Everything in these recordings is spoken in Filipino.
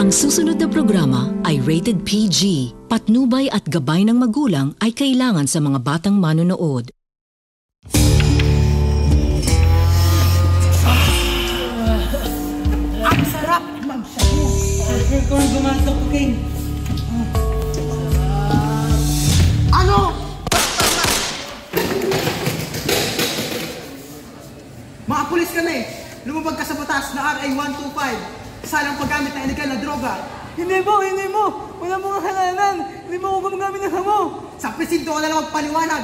Ang susunod na programa ay rated PG. Patnubay at gabay ng magulang ay kailangan sa mga batang manonood. Ang sarap magsayo. Sir, kung gumasok ko, King. Ano? Mga pulis kami, lumabag ka sa batas na RA 125. Salang paggamit ng illegal na droga. Hindi mo! Wala mong halalan! Hindi mo ako gumagamit ng hamo! Sa presinto ka na lang magpaliwanag!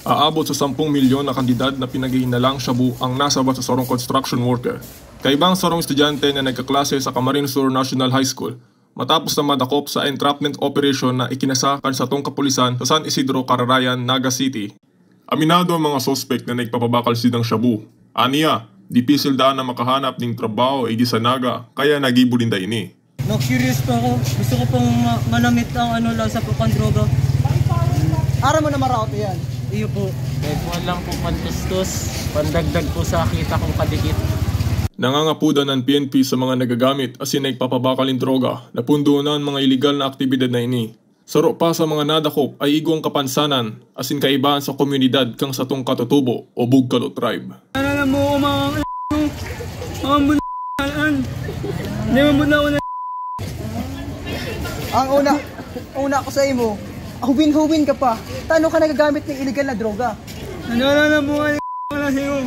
Aabot sa 10 milyon na kandidad na pinag-iinalang shabu ang nasabat sa sarong construction worker. Kaibang sarong estudyante na nagkaklase sa Camarines Sur National High School matapos na madakop sa entrapment operation na ikinasakan sa tong kapulisan sa San Isidro, Cararayan, Naga City. Aminado ang mga sospek na nagpapabakal ng shabu. Aniya, dipisil daan na makahanap ng trabaho ay di sa Naga, kaya nagibulinda ini. Curious pa ako. Gusto ko pong manamit ang lang sa pagkandroga. Ara mo na maraot yan. Iyo po. Kahit mo lang po pantustos, pandagdag po sa kita kong kadikit. Nangangapudan ng PNP sa mga nagagamit asin nagpapabakalin droga na pundunan mga iligal na aktibidad na ini. Saro pa sa mga nadakop ay igong kapansanan asin kaibaan sa komunidad kang sa tong katutubo o Bugkalo tribe. Ano mo mga bunalan. Hindi mo bunaw na. Ang una ko sa imo, huwin ka pa. Tano ka nagagamit ng illegal na droga? Ano mo nga na sa'yo?